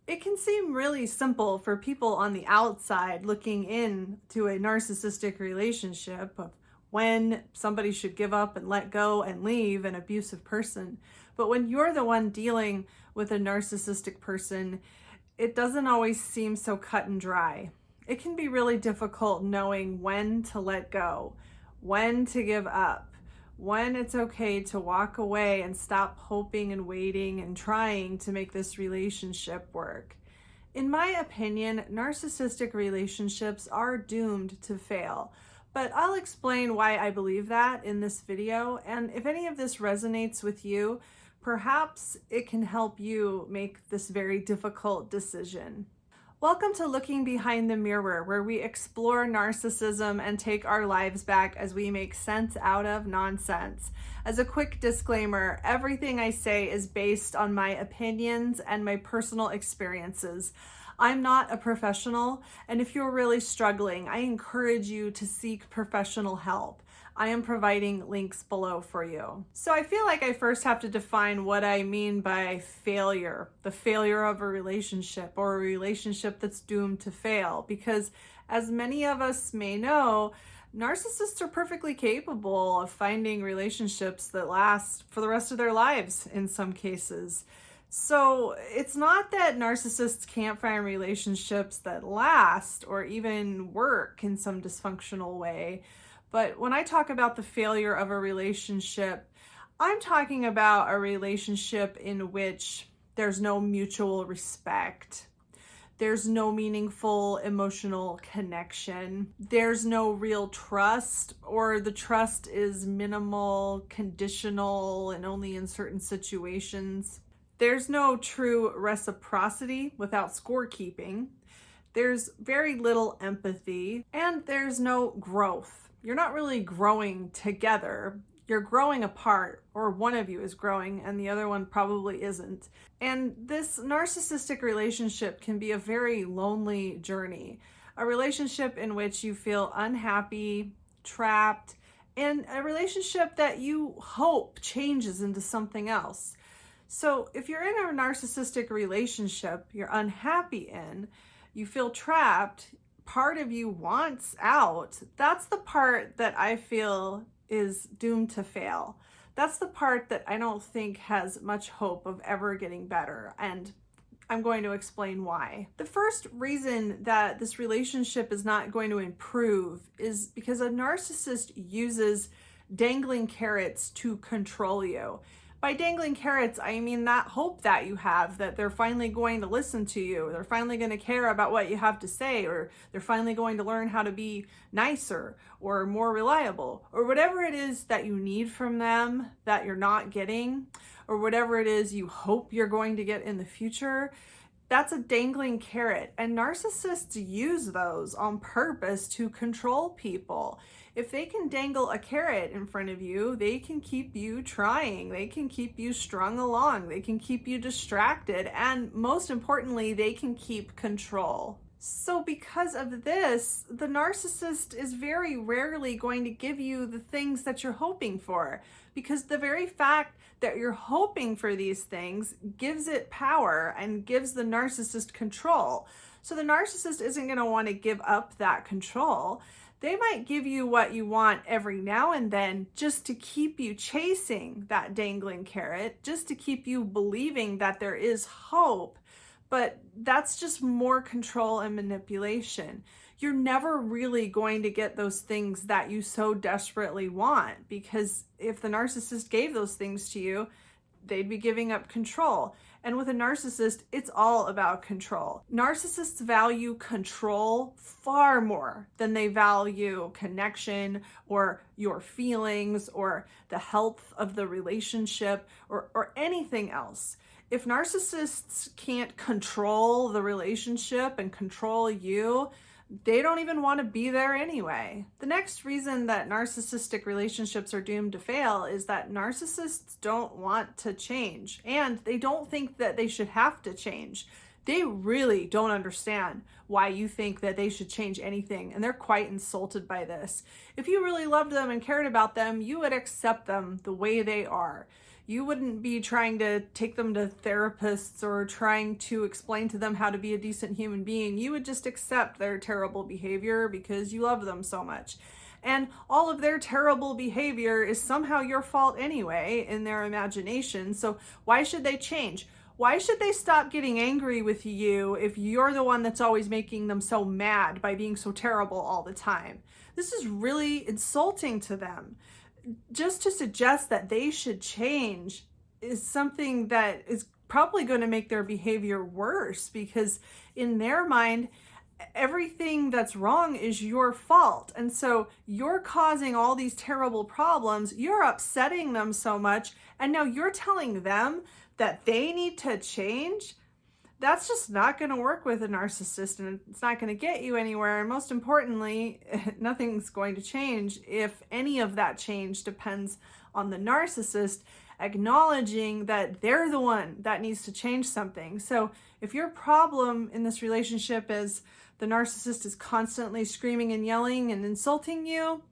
It can seem really simple for people on the outside looking in to a narcissistic relationship of when somebody should give up and let go and leave an abusive person. But when you're the one dealing with a narcissistic person, it doesn't always seem so cut and dry. It can be really difficult knowing when to let go, when to give up, when it's okay to walk away and stop hoping and waiting and trying to make this relationship work. In my opinion, narcissistic relationships are doomed to fail, but I'll explain why I believe that in this video, and if any of this resonates with you, perhaps it can help you make this very difficult decision. Welcome to Looking Behind the Mirror, where we explore narcissism and take our lives back as we make sense out of nonsense. As a quick disclaimer, everything I say is based on my opinions and my personal experiences. I'm not a professional, and if you're really struggling, I encourage you to seek professional help. I am providing links below for you. So I feel like I first have to define what I mean by failure, the failure of a relationship or a relationship that's doomed to fail. Because as many of us may know, narcissists are perfectly capable of finding relationships that last for the rest of their lives in some cases. So it's not that narcissists can't find relationships that last or even work in some dysfunctional way. But when I talk about the failure of a relationship, I'm talking about a relationship in which there's no mutual respect. There's no meaningful emotional connection. There's no real trust, or the trust is minimal, conditional, and only in certain situations. There's no true reciprocity without scorekeeping. There's very little empathy, and there's no growth. You're not really growing together. You're growing apart, or one of you is growing and the other one probably isn't. And this narcissistic relationship can be a very lonely journey, a relationship in which you feel unhappy, trapped, and a relationship that you hope changes into something else. So if you're in a narcissistic relationship you're unhappy in, you feel trapped, part of you wants out, that's the part that I feel is doomed to fail. That's the part that I don't think has much hope of ever getting better, and I'm going to explain why. The first reason that this relationship is not going to improve is because a narcissist uses dangling carrots to control you. By dangling carrots, I mean that hope that you have that they're finally going to listen to you, they're finally going to care about what you have to say, or they're finally going to learn how to be nicer or more reliable, or whatever it is that you need from them that you're not getting, or whatever it is you hope you're going to get in the future. That's a dangling carrot, and narcissists use those on purpose to control people. If they can dangle a carrot in front of you, they can keep you trying, they can keep you strung along, they can keep you distracted, and most importantly, they can keep control. So because of this, the narcissist is very rarely going to give you the things that you're hoping for, because the very fact that you're hoping for these things gives it power and gives the narcissist control. So the narcissist isn't going to want to give up that control. They might give you what you want every now and then just to keep you chasing that dangling carrot, just to keep you believing that there is hope. But that's just more control and manipulation. You're never really going to get those things that you so desperately want, because if the narcissist gave those things to you, they'd be giving up control. And with a narcissist, it's all about control. Narcissists value control far more than they value connection or your feelings or the health of the relationship or anything else. If narcissists can't control the relationship and control you, they don't even want to be there anyway. The next reason that narcissistic relationships are doomed to fail is that narcissists don't want to change, and they don't think that they should have to change. They really don't understand why you think that they should change anything, and they're quite insulted by this. If you really loved them and cared about them, you would accept them the way they are. You wouldn't be trying to take them to therapists or trying to explain to them how to be a decent human being. You would just accept their terrible behavior because you love them so much. And all of their terrible behavior is somehow your fault anyway in their imagination. So why should they change? Why should they stop getting angry with you if you're the one that's always making them so mad by being so terrible all the time? This is really insulting to them. Just to suggest that they should change is something that is probably going to make their behavior worse, because in their mind, everything that's wrong is your fault. And so you're causing all these terrible problems. You're upsetting them so much. And now you're telling them that they need to change. That's just not going to work with a narcissist, and it's not going to get you anywhere. And most importantly, nothing's going to change if any of that change depends on the narcissist acknowledging that they're the one that needs to change something. So if your problem in this relationship is the narcissist is constantly screaming and yelling and insulting you,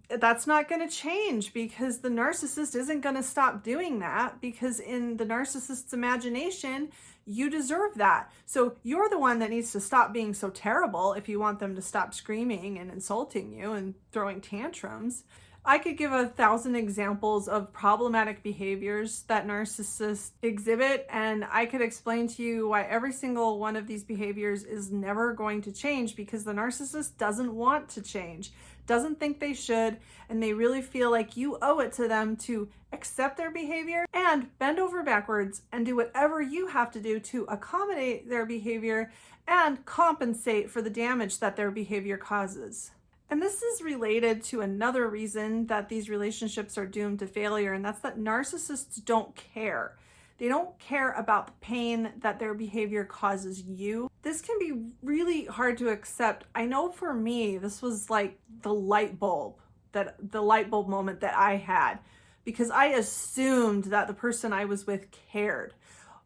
that's not going to change, because the narcissist isn't going to stop doing that, because in the narcissist's imagination, you deserve that. So you're the one that needs to stop being so terrible if you want them to stop screaming and insulting you and throwing tantrums. I could give 1,000 examples of problematic behaviors that narcissists exhibit, and I could explain to you why every single one of these behaviors is never going to change, because the narcissist doesn't want to change, doesn't think they should, and they really feel like you owe it to them to accept their behavior and bend over backwards and do whatever you have to do to accommodate their behavior and compensate for the damage that their behavior causes. And this is related to another reason that these relationships are doomed to failure, and that's that narcissists don't care. They don't care about the pain that their behavior causes you. This can be really hard to accept. I know for me, this was like the light bulb moment that I had, because I assumed that the person I was with cared.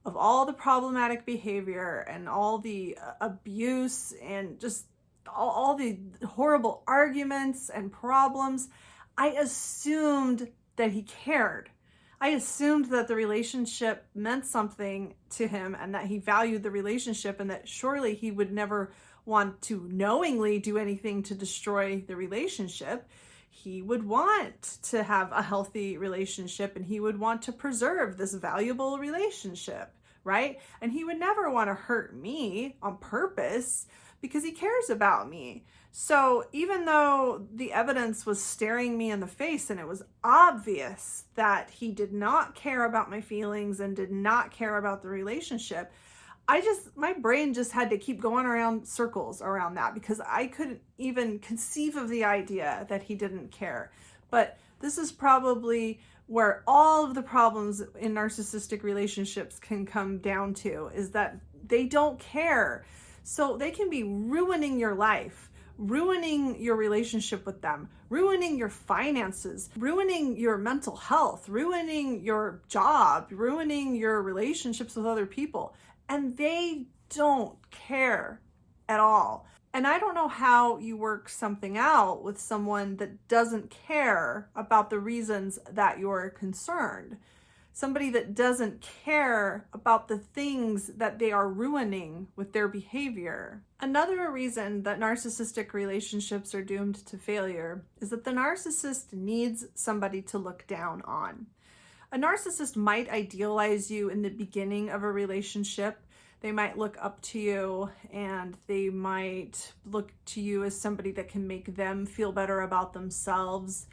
Of all the problematic behavior and all the abuse and just all the horrible arguments and problems, I assumed that he cared. I assumed that the relationship meant something to him and that he valued the relationship, and that surely he would never want to knowingly do anything to destroy the relationship. He would want to have a healthy relationship, and he would want to preserve this valuable relationship, right? And he would never want to hurt me on purpose, because he cares about me. So even though the evidence was staring me in the face and it was obvious that he did not care about my feelings and did not care about the relationship, my brain just had to keep going around circles around that, because I couldn't even conceive of the idea that he didn't care. But this is probably where all of the problems in narcissistic relationships can come down to, is that they don't care. So they can be ruining your life, ruining your relationship with them, ruining your finances, ruining your mental health, ruining your job, ruining your relationships with other people. And they don't care at all. And I don't know how you work something out with someone that doesn't care about the reasons that you're concerned. Somebody that doesn't care about the things that they are ruining with their behavior. Another reason that narcissistic relationships are doomed to failure is that the narcissist needs somebody to look down on. A narcissist might idealize you in the beginning of a relationship. They might look up to you, and they might look to you as somebody that can make them feel better about themselves.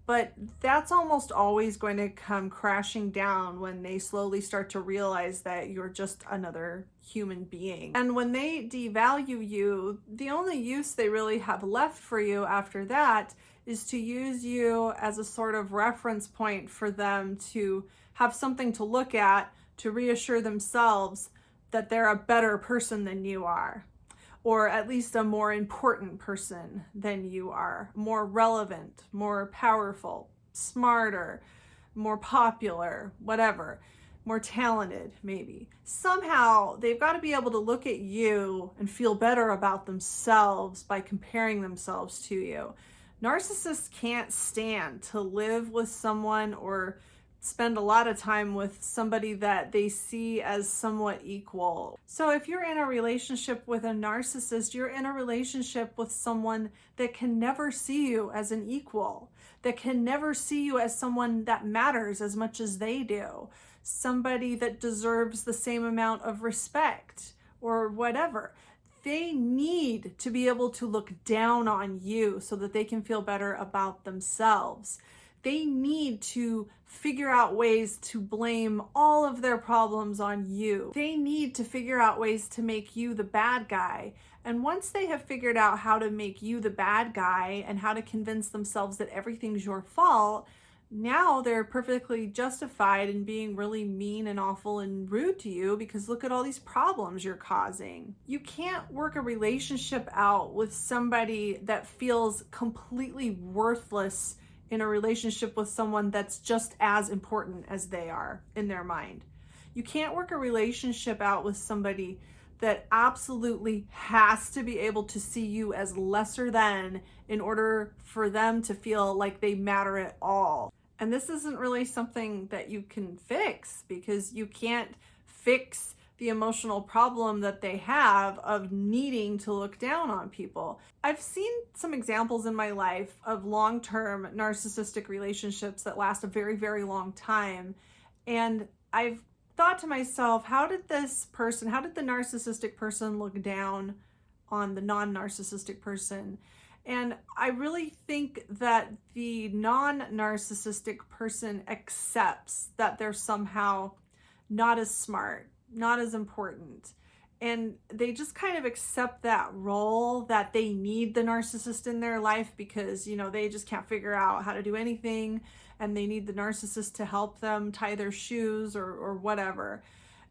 But that's almost always going to come crashing down when they slowly start to realize that you're just another human being. And when they devalue you, the only use they really have left for you after that is to use you as a sort of reference point for them to have something to look at to reassure themselves that they're a better person than you are, or at least a more important person than you are, more relevant, more powerful, smarter, more popular, whatever, more talented maybe. Somehow they've got to be able to look at you and feel better about themselves by comparing themselves to you. Narcissists can't stand to live with someone or spend a lot of time with somebody that they see as somewhat equal. So if you're in a relationship with a narcissist, you're in a relationship with someone that can never see you as an equal, that can never see you as someone that matters as much as they do, somebody that deserves the same amount of respect or whatever. They need to be able to look down on you so that they can feel better about themselves. They need to figure out ways to blame all of their problems on you. They need to figure out ways to make you the bad guy. And once they have figured out how to make you the bad guy and how to convince themselves that everything's your fault, now they're perfectly justified in being really mean and awful and rude to you because look at all these problems you're causing. You can't work a relationship out with somebody that feels completely worthless in a relationship with someone that's just as important as they are in their mind. You can't work a relationship out with somebody that absolutely has to be able to see you as lesser than in order for them to feel like they matter at all. And this isn't really something that you can fix because you can't fix the emotional problem that they have of needing to look down on people. I've seen some examples in my life of long-term narcissistic relationships that last a very, very long time. And I've thought to myself, how did the narcissistic person look down on the non-narcissistic person? And I really think that the non-narcissistic person accepts that they're somehow not as smart, not as important. And they just kind of accept that role that they need the narcissist in their life because, they just can't figure out how to do anything and they need the narcissist to help them tie their shoes or whatever.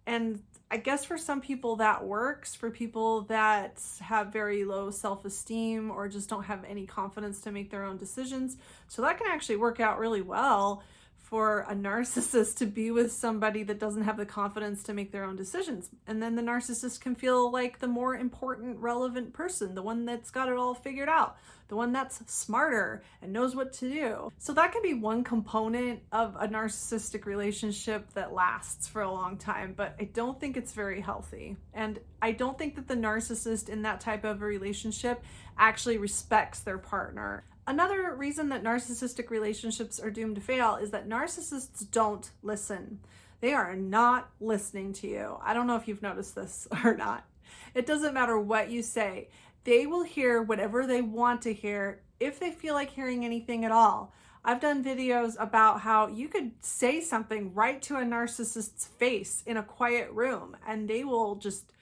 And I guess for some people that works, for people that have very low self-esteem or just don't have any confidence to make their own decisions. So that can actually work out really well for a narcissist to be with somebody that doesn't have the confidence to make their own decisions. And then the narcissist can feel like the more important, relevant person, the one that's got it all figured out, the one that's smarter and knows what to do. So that can be one component of a narcissistic relationship that lasts for a long time, but I don't think it's very healthy. And I don't think that the narcissist in that type of a relationship actually respects their partner. Another reason that narcissistic relationships are doomed to fail is that narcissists don't listen. They are not listening to you. I don't know if you've noticed this or not. It doesn't matter what you say. They will hear whatever they want to hear if they feel like hearing anything at all. I've done videos about how you could say something right to a narcissist's face in a quiet room and they will just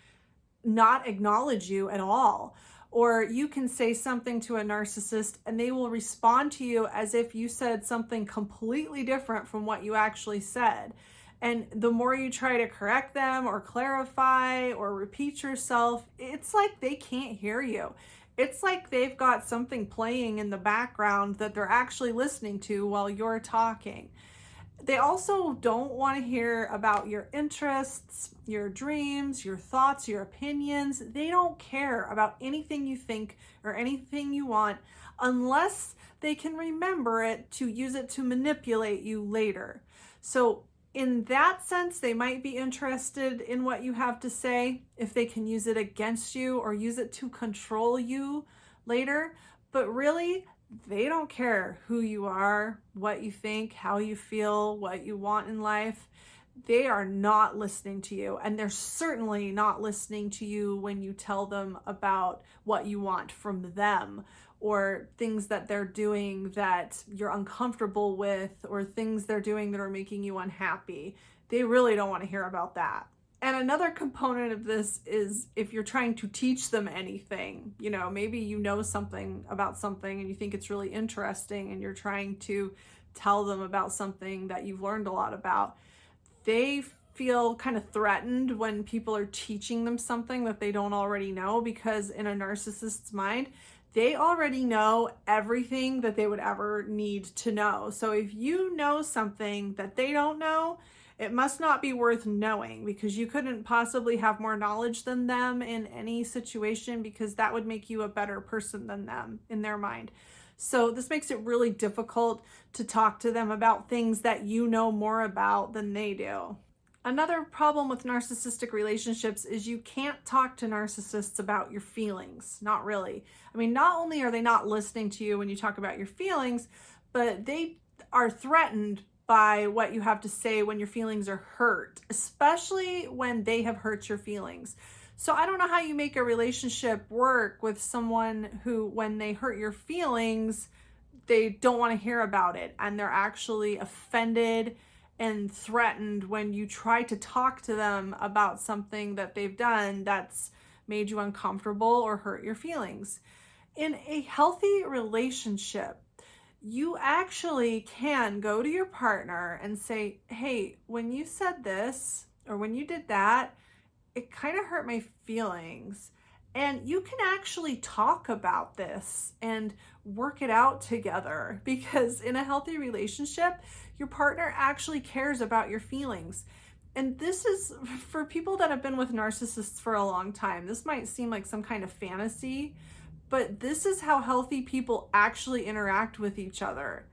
not acknowledge you at all. Or you can say something to a narcissist and they will respond to you as if you said something completely different from what you actually said. And the more you try to correct them or clarify or repeat yourself, it's like they can't hear you. It's like they've got something playing in the background that they're actually listening to while you're talking. They also don't want to hear about your interests, your dreams, your thoughts, your opinions. They don't care about anything you think or anything you want unless they can remember it to use it to manipulate you later. So in that sense, they might be interested in what you have to say if they can use it against you or use it to control you later. But really, they don't care who you are, what you think, how you feel, what you want in life. They are not listening to you. And they're certainly not listening to you when you tell them about what you want from them or things that they're doing that you're uncomfortable with or things they're doing that are making you unhappy. They really don't want to hear about that. And another component of this is if you're trying to teach them anything, maybe you know something about something and you think it's really interesting and you're trying to tell them about something that you've learned a lot about. They feel kind of threatened when people are teaching them something that they don't already know because in a narcissist's mind, they already know everything that they would ever need to know. So if you know something that they don't know, it must not be worth knowing because you couldn't possibly have more knowledge than them in any situation because that would make you a better person than them in their mind. So this makes it really difficult to talk to them about things that you know more about than they do. Another problem with narcissistic relationships is you can't talk to narcissists about your feelings. Not really. I mean, not only are they not listening to you when you talk about your feelings, but they are threatened by what you have to say when your feelings are hurt, especially when they have hurt your feelings. So I don't know how you make a relationship work with someone who, when they hurt your feelings, they don't want to hear about it and they're actually offended and threatened when you try to talk to them about something that they've done that's made you uncomfortable or hurt your feelings. In a healthy relationship, you actually can go to your partner and say, hey, when you said this or when you did that, it kind of hurt my feelings. And you can actually talk about this and work it out together, because in a healthy relationship, your partner actually cares about your feelings. And this is for people that have been with narcissists for a long time. This might seem like some kind of fantasy, but this is how healthy people actually interact with each other.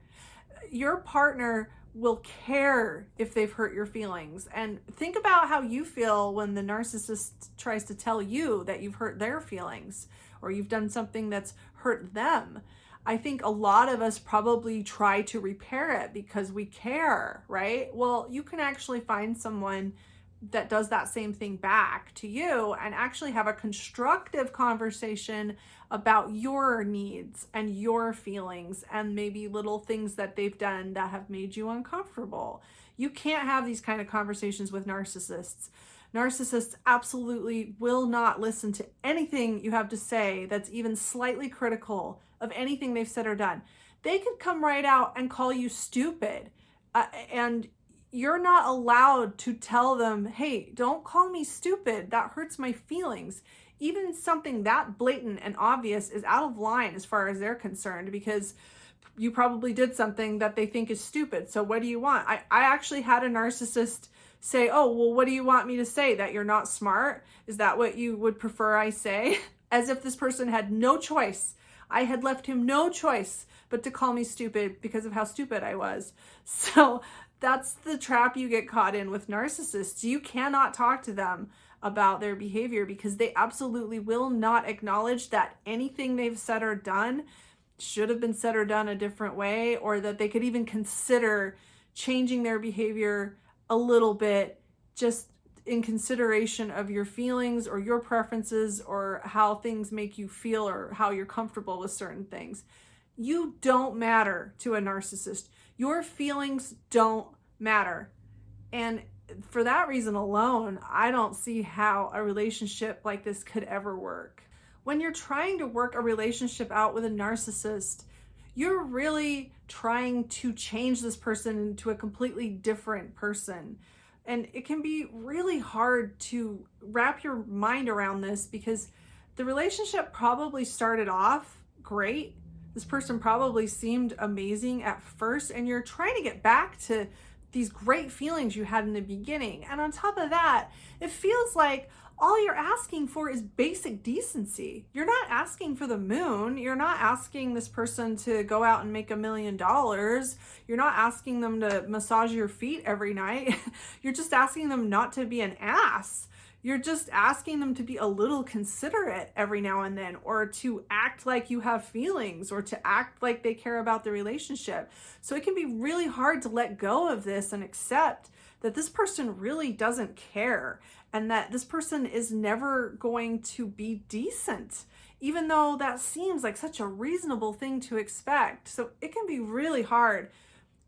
Your partner will care if they've hurt your feelings. And think about how you feel when the narcissist tries to tell you that you've hurt their feelings or you've done something that's hurt them. I think a lot of us probably try to repair it because we care, right? Well, you can actually find someone that does that same thing back to you and actually have a constructive conversation about your needs and your feelings and maybe little things that they've done that have made you uncomfortable. You can't have these kind of conversations with narcissists. Narcissists absolutely will not listen to anything you have to say that's even slightly critical of anything they've said or done. They could come right out and call you stupid, and you're not allowed to tell them, hey, don't call me stupid. That hurts my feelings. Even something that blatant and obvious is out of line as far as they're concerned, because you probably did something that they think is stupid. So what do you want? I actually had a narcissist say, oh, well, what do you want me to say? That you're not smart? Is that what you would prefer I say? As if this person had no choice. I had left him no choice but to call me stupid because of how stupid I was. So that's the trap you get caught in with narcissists. You cannot talk to them about their behavior because they absolutely will not acknowledge that anything they've said or done should have been said or done a different way, or that they could even consider changing their behavior a little bit just in consideration of your feelings or your preferences or how things make you feel or how you're comfortable with certain things. You don't matter to a narcissist. Your feelings don't matter. And for that reason alone, I don't see how a relationship like this could ever work. When you're trying to work a relationship out with a narcissist, you're really trying to change this person into a completely different person. And it can be really hard to wrap your mind around this because the relationship probably started off great. This person probably seemed amazing at first, and you're trying to get back to these great feelings you had in the beginning. And on top of that, it feels like all you're asking for is basic decency. You're not asking for the moon. You're not asking this person to go out and make $1 million. You're not asking them to massage your feet every night. You're just asking them not to be an ass. You're just asking them to be a little considerate every now and then, or to act like you have feelings, or to act like they care about the relationship. So it can be really hard to let go of this and accept that this person really doesn't care and that this person is never going to be decent, even though that seems like such a reasonable thing to expect. So it can be really hard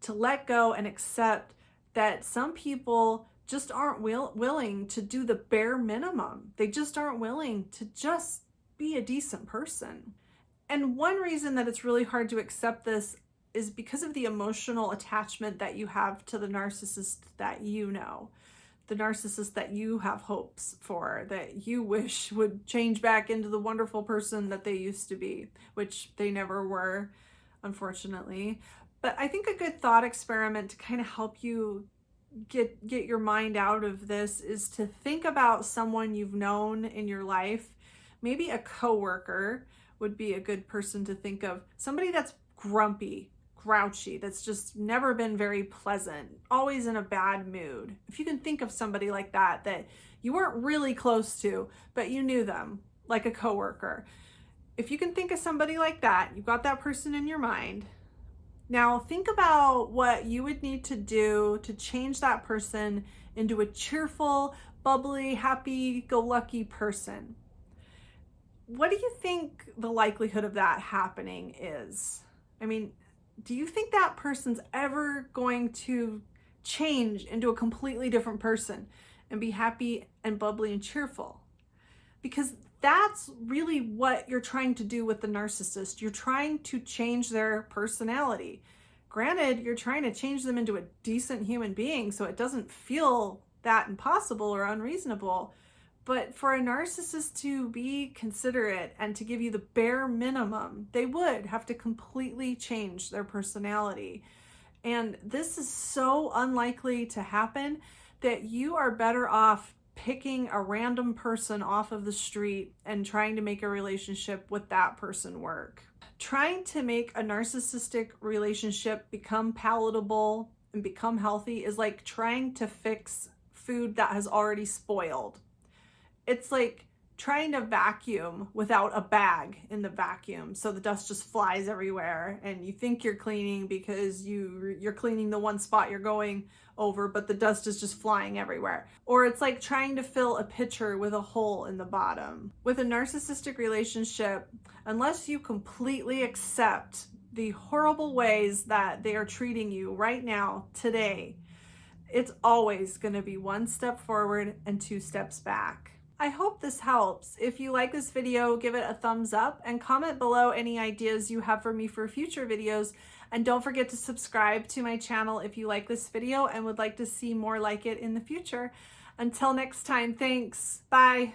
to let go and accept that some people just aren't willing to do the bare minimum. They just aren't willing to just be a decent person. And one reason that it's really hard to accept this is because of the emotional attachment that you have to the narcissist that you know, the narcissist that you have hopes for, that you wish would change back into the wonderful person that they used to be, which they never were, unfortunately. But I think a good thought experiment to kind of help you get your mind out of this is to think about someone you've known in your life. Maybe a coworker would be a good person to think of. Somebody that's grumpy, grouchy, that's just never been very pleasant, always in a bad mood. If you can think of somebody like that you weren't really close to, but you knew them, like a coworker. If you can think of somebody like that, you've got that person in your mind. Now think about what you would need to do to change that person into a cheerful, bubbly, happy-go-lucky person. What do you think the likelihood of that happening is? I mean, do you think that person's ever going to change into a completely different person and be happy and bubbly and cheerful? Because that's really what you're trying to do with the narcissist. You're trying to change their personality. Granted, you're trying to change them into a decent human being so it doesn't feel that impossible or unreasonable. But for a narcissist to be considerate and to give you the bare minimum, they would have to completely change their personality. And this is so unlikely to happen that you are better off picking a random person off of the street and trying to make a relationship with that person work. Trying to make a narcissistic relationship become palatable and become healthy is like trying to fix food that has already spoiled. It's like trying to vacuum without a bag in the vacuum, so the dust just flies everywhere and you think you're cleaning because you're cleaning the one spot you're going over, but the dust is just flying everywhere. Or it's like trying to fill a pitcher with a hole in the bottom. With a narcissistic relationship, unless you completely accept the horrible ways that they are treating you right now, today, it's always going to be one step forward and two steps back. I hope this helps. If you like this video, give it a thumbs up and comment below any ideas you have for me for future videos. And don't forget to subscribe to my channel if you like this video and would like to see more like it in the future. Until next time, thanks. Bye.